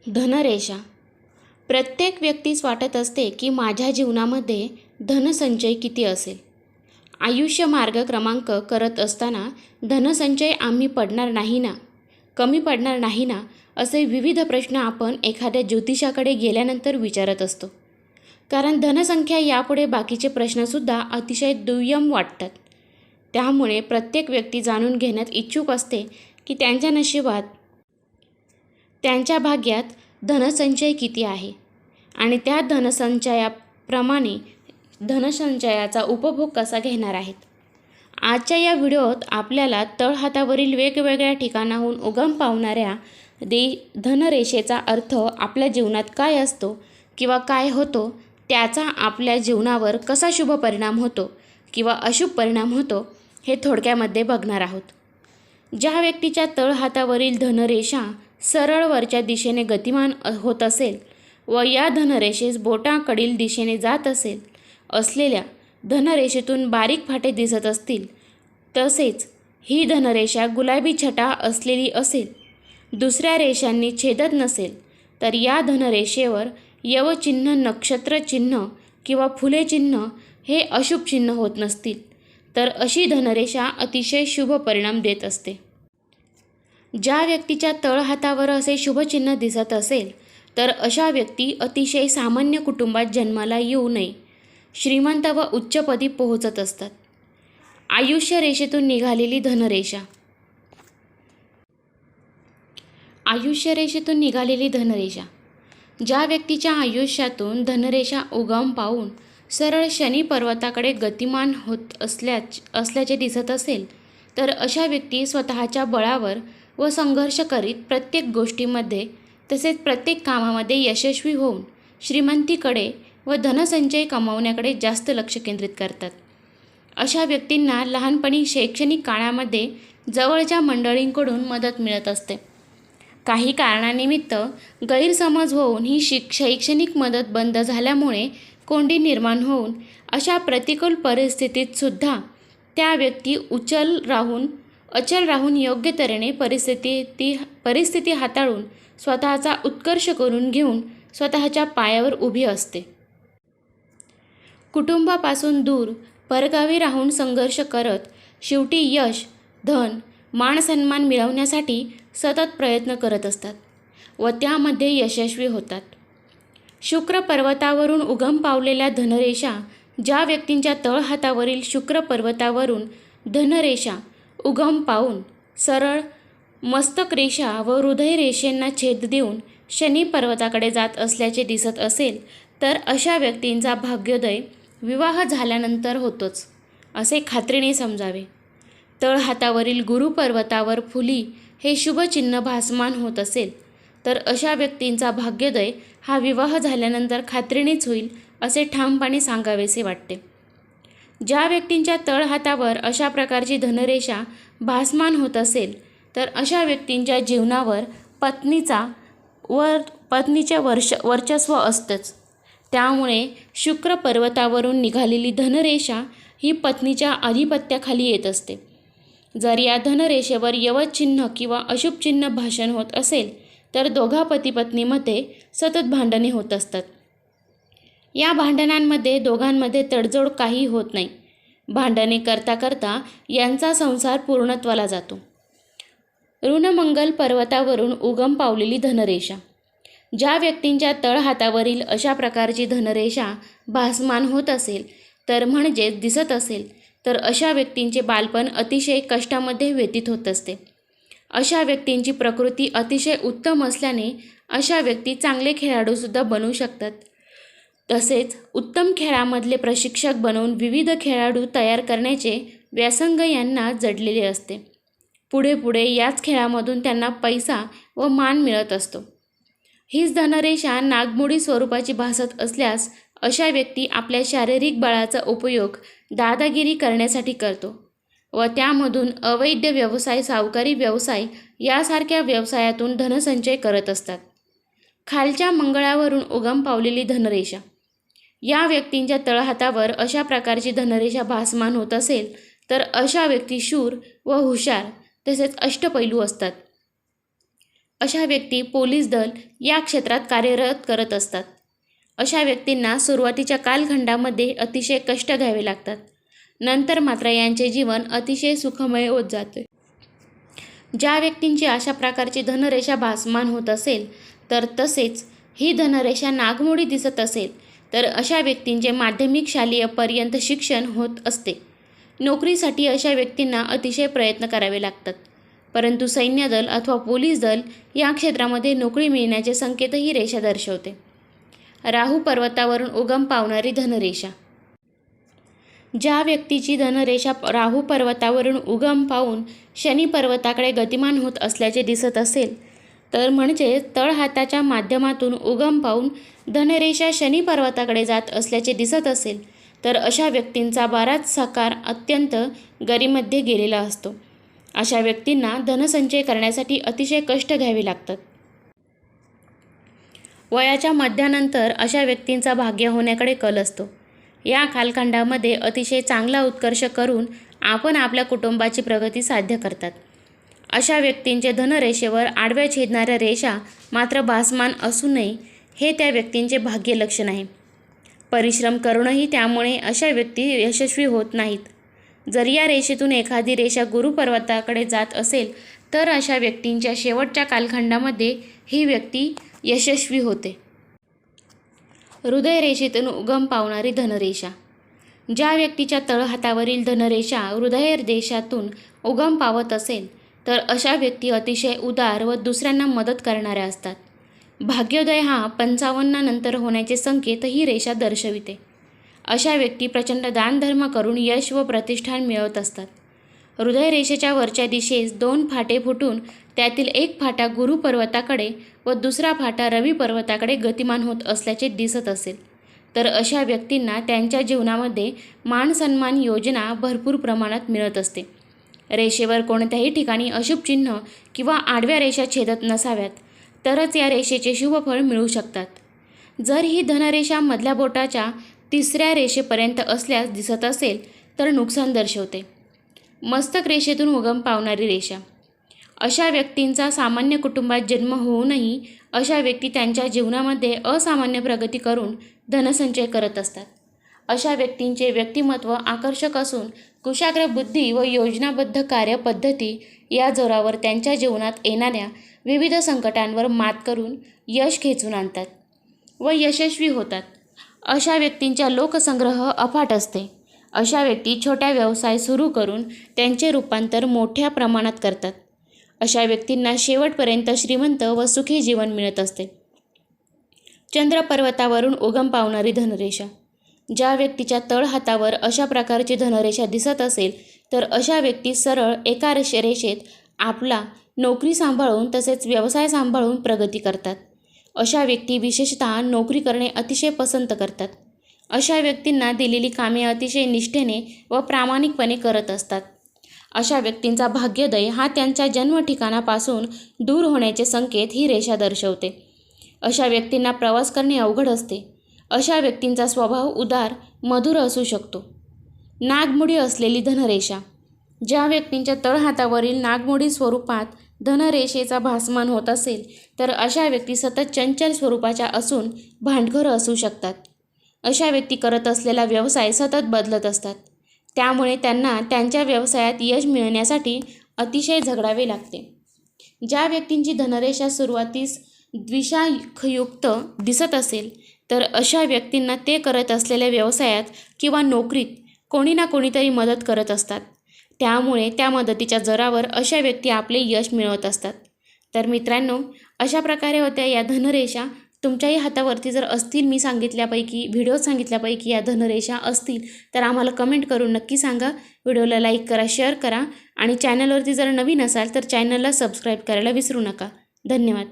धनरेषा. प्रत्येक व्यक्तीस वाटत असते की माझ्या जीवनामध्ये धनसंचय किती असेल. आयुष्य मार्गक्रमांक करत असताना धनसंचय आम्ही पडणार नाही ना, कमी पडणार नाही ना, असे विविध प्रश्न आपण एखाद्या ज्योतिषाकडे गेल्यानंतर विचारत असतो. कारण धनसंख्या यापुढे बाकीचे प्रश्नसुद्धा अतिशय दुय्यम वाटतात. त्यामुळे प्रत्येक व्यक्ती जाणून घेण्यात इच्छुक असते की त्यांच्या नशिबात, त्यांच्या भाग्यात धनसंचय किती आहे आणि त्या धनसंचयाप्रमाणे धनसंचयाचा उपभोग कसा घेणार आहेत. आजच्या या व्हिडिओत आपल्याला तळहातावरील वेगवेगळ्या ठिकाणाहून उगम पावणाऱ्या धनरेषेचा अर्थ, आपल्या जीवनात काय असतो किंवा काय होतो, त्याचा आपल्या जीवनावर कसा शुभ परिणाम होतो किंवा अशुभ परिणाम होतो, हे थोडक्यामध्ये बघणार आहोत. ज्या व्यक्तीच्या तळहातावरील धनरेषा सरळ वरच्या दिशेने गतिमान होत असेल व या धनरेषेस बोटाकडील दिशेने जात असलेल्या धनरेषेतून बारीक फाटे दिसत असतील, तसेच ही धनरेषा गुलाबी छटा असलेली असेल, दुसऱ्या रेषांनी छेदत नसेल, तर या धनरेषेवर यवचिन्ह, नक्षत्र चिन्ह किंवा फुले चिन्ह हे अशुभ चिन्ह होत नसतील, तर अशी धनरेषा अतिशय शुभ परिणाम देत असते. ज्या व्यक्तीच्या तळहातावर असे शुभचिन्ह दिसत असेल, तर अशा व्यक्ती अतिशय सामान्य कुटुंबात जन्माला येऊ नये, श्रीमंत व उच्चपदी पोहोचत असतात. आयुष्य रेषेतून निघालेली धनरेषा. आयुष्य रेषेतून निघालेली धनरेषा. ज्या व्यक्तीच्या आयुष्यातून धनरेषा उगम पावून सरळ शनी पर्वताकडे गतिमान होत असल्याचे दिसत असेल, तर अशा व्यक्ती स्वतःच्या बळावर व संघर्ष करीत प्रत्येक गोष्टीमध्ये तसेच प्रत्येक कामामध्ये यशस्वी होऊन श्रीमंतीकडे व धनसंचय कमावण्याकडे जास्त लक्ष केंद्रित करतात. अशा व्यक्तींना लहानपणी शैक्षणिक काळामध्ये जवळच्या मंडळींकडून मदत मिळत असते. काही कारणानिमित्त गैरसमज होऊन ही शैक्षणिक मदत बंद झाल्यामुळे कोंडी निर्माण होऊन अशा प्रतिकूल परिस्थितीत सुद्धा त्या व्यक्ती अचल राहून योग्य तऱ्हेने परिस्थिती हाताळून स्वतःचा उत्कर्ष करून घेऊन स्वतःच्या पायावर उभी असते. कुटुंबापासून दूर परगावी राहून संघर्ष करत शेवटी यश, धन, मानसन्मान मिळवण्यासाठी सतत प्रयत्न करत असतात व त्यामध्ये यशस्वी होतात. शुक्र पर्वतावरून उगम पावलेल्या धनरेषा. ज्या व्यक्तींच्या तळहातावरील शुक्र पर्वतावरून धनरेषा उगम पावून सरळ मस्तक रेषा व हृदय रेषेंना छेद देऊन शनी पर्वताकडे जात असल्याचे दिसत असेल, तर अशा व्यक्तींचा भाग्योदय विवाह झाल्यानंतर होतोच असे खात्रीने समजावे. तळहातावरील गुरु पर्वतावर फुली हे शुभ चिन्ह भासमान होत असेल, तर अशा व्यक्तींचा भाग्योदय हा विवाह झाल्यानंतर खात्रीनेच होईल असे ठामपणे सांगावेसे वाटते. ज्या व्यक्तींच्या तळहातावर अशा प्रकारची धनरेषा भासमान होत असेल, तर अशा व्यक्तींच्या जीवनावर पत्नीचे वर्चस्व असतेच. त्यामुळे शुक्र पर्वतावरून निघालेली धनरेषा ही पत्नीच्या आधिपत्याखाली येत असते. जर या धनरेषेवर यवचिन्ह किंवा अशुभ चिन्ह भाषण होत असेल, तर दोघा पती-पत्नीमध्ये सतत भांडणे होत असतात. या भांडणांमध्ये दोघांमध्ये तडजोड काही होत नाही. भांडणे करता करता यांचा संसार पूर्णत्वाला जातो. ऋणमंगल पर्वतावरून उगम पावलेली धनरेषा. ज्या व्यक्तींच्या तळहातावरील अशा प्रकारची धनरेषा भासमान होत असेल, तर म्हणजेच दिसत असेल, तर अशा व्यक्तींचे बालपण अतिशय कष्टामध्ये व्यतीत होत असते. अशा व्यक्तींची प्रकृती अतिशय उत्तम असल्याने अशा व्यक्ती चांगले खेळाडूसुद्धा बनू शकतात. तसेच उत्तम खेळामधले प्रशिक्षक बनवून विविध खेळाडू तयार करण्याचे व्यासंग यांना जडलेले असते. पुढे पुढे याच खेळामधून त्यांना पैसा व मान मिळत असतो. हीच धनरेषा नागमोडी स्वरूपाची भासत असल्यास अशा व्यक्ती आपल्या शारीरिक बळाचा उपयोग दादागिरी करण्यासाठी करतो व त्यामधून अवैध व्यवसाय, सावकारी व्यवसाय यासारख्या व्यवसायातून धनसंचय करत असतात. खालच्या मंगळावरून उगम पावलेली धनरेषा. या व्यक्तींच्या तळहातावर अशा प्रकारची धनरेषा भासमान होत असेल, तर अशा व्यक्ती शूर व हुशार तसेच अष्टपैलू असतात. अशा व्यक्ती पोलीस दल या क्षेत्रात कार्यरत करत असतात. अशा व्यक्तींना सुरुवातीच्या कालखंडामध्ये अतिशय कष्ट घ्यावे लागतात. नंतर मात्र यांचे जीवन अतिशय सुखमय होत जाते. ज्या व्यक्तींची अशा प्रकारची धनरेषा भासमान होत असेल तर तसेच ही धनरेषा नागमोडी दिसत असेल तर अशा व्यक्तींचे माध्यमिक शालेयपर्यंत शिक्षण होत असते. नोकरीसाठी अशा व्यक्तींना अतिशय प्रयत्न करावे लागतात. परंतु सैन्य दल अथवा पोलीस दल या क्षेत्रामध्ये नोकरी मिळण्याचे संकेत ही रेषा दर्शवते. राहू पर्वतावरून उगम पावणारी धनरेषा. ज्या व्यक्तीची धनरेषा राहू पर्वतावरून उगम पावून शनी पर्वताकडे गतिमान होत असल्याचे दिसत असेल तर म्हणजे तळहाताच्या माध्यमातून उगम पावून धनरेषा शनी पर्वताकडे जात असल्याचे दिसत असेल तर अशा व्यक्तींचा बराच साकार अत्यंत गरिमध्ये गेलेला असतो. अशा व्यक्तींना धनसंचय करण्यासाठी अतिशय कष्ट घ्यावे लागतात. वयाच्या मध्यानंतर अशा व्यक्तींचा भाग्य होण्याकडे कल असतो. या कालखंडामध्ये अतिशय चांगला उत्कर्ष करून आपण आपल्या कुटुंबाची प्रगती साध्य करतात. अशा व्यक्तींचे धनरेषेवर आडव्या छेदणाऱ्या रेषा मात्र भासमान असू नये हे त्या व्यक्तींचे भाग्य लक्षण आहे. परिश्रम करूनही त्यामुळे अशा व्यक्ती यशस्वी होत नाहीत. जर या रेषेतून एखादी रेषा गुरुपर्वताकडे जात असेल तर अशा व्यक्तींच्या शेवटच्या कालखंडामध्ये ही व्यक्ती यशस्वी होते. हृदय रेषेतून उगम पावणारी धनरेषा. ज्या व्यक्तीच्या तळहातावरील धनरेषा हृदय देशातून उगम पावत असेल तर अशा व्यक्ती अतिशय उदार व दुसऱ्यांना मदत करणाऱ्या असतात. भाग्योदय हा 55 नंतर होण्याचे संकेत ही रेषा दर्शविते. अशा व्यक्ती प्रचंड दानधर्म करून यश व प्रतिष्ठान मिळवत असतात. हृदय रेषेच्या वरच्या दिशेस 2 फाटे फुटून त्यातील एक फाटा गुरु पर्वताकडे व दुसरा फाटा रवी पर्वताकडे गतिमान होत असल्याचे दिसत असेल तर अशा व्यक्तींना त्यांच्या जीवनामध्ये मान सन्मान योजना भरपूर प्रमाणात मिळत असते. रेषेवर कोणत्याही ठिकाणी अशुभ चिन्ह किंवा आडव्या रेषा छेदत नसाव्यात तरच या रेषेचे शुभफळ मिळू शकतात. जर ही धनरेषा मधल्या बोटाच्या 3ऱ्या रेषेपर्यंत असल्यास दिसत असेल तर नुकसान दर्शवते. मस्तक रेषेतून उगम पावणारी रेषा. अशा व्यक्तींचा सामान्य कुटुंबात जन्म होऊनही अशा व्यक्ती त्यांच्या जीवनामध्ये असामान्य प्रगती करून धनसंचय करत असतात. अशा व्यक्तींचे व्यक्तिमत्व आकर्षक असून कुशाग्र बुद्धी व योजनाबद्ध कार्यपद्धती या जोरावर त्यांच्या जीवनात येणाऱ्या विविध संकटांवर मात करून यश खेचून आणतात व यशस्वी होतात. अशा व्यक्तींच्या लोकसंग्रह अफाट असते. अशा व्यक्ती छोट्या व्यवसाय सुरू करून त्यांचे रूपांतर मोठ्या प्रमाणात करतात. अशा व्यक्तींना शेवटपर्यंत श्रीमंत व सुखी जीवन मिळत असते. चंद्र पर्वतावरून उगम पावणारी धनरेषा. ज्या व्यक्तीच्या तळहातावर अशा प्रकारची धनरेषा दिसत असेल तर अशा व्यक्ती सरळ एका रेषेत आपला नोकरी सांभाळून तसेच व्यवसाय सांभाळून प्रगती करतात. अशा व्यक्ती विशेषतः नोकरी करणे अतिशय पसंत करतात. अशा व्यक्तींना दिलेली कामे अतिशय निष्ठेने व प्रामाणिकपणे करत असतात. अशा व्यक्तींचा भाग्योदय हा त्यांच्या जन्म ठिकाणापासून दूर होण्याचे संकेत ही रेषा दर्शवते. अशा व्यक्तींना प्रवास करणे अवघड असते. अशा व्यक्तींचा स्वभाव उदार मधुर असू शकतो. नागमोडी असलेली धनरेषा. ज्या व्यक्तींच्या तळहातावरील नागमोडी स्वरूपात धनरेषेचा भासमान होत असेल तर अशा व्यक्ती सतत चंचल स्वरूपाच्या असून भांडखोर असू शकतात. अशा व्यक्ती करत असलेला व्यवसाय सतत बदलत असतात. त्यामुळे त्यांना त्यांच्या व्यवसायात यश मिळण्यासाठी अतिशय झगडावे लागते. ज्या व्यक्तींची धनरेषा सुरुवातीस द्विशाखयुक्त दिसत असेल तर अशा व्यक्तींना ते करत असलेल्या व्यवसायात किंवा नोकरीत कोणी ना कोणीतरी मदत करत असतात. त्यामुळे त्या मदतीच्या जोरावर अशा व्यक्ती आपले यश मिळवत असतात. तर मित्रांनो, अशा प्रकारे होत्या या धनरेषा. तुमच्याही हातावरती जर असतील मी सांगितल्यापैकी व्हिडिओ सांगितल्यापैकी या धनरेषा असतील तर आम्हाला कमेंट करून नक्की सांगा. व्हिडिओला लाईक करा, शेअर करा आणि चॅनलवरती जर नवीन असाल तर चॅनलला सबस्क्राईब करायला विसरू नका. धन्यवाद.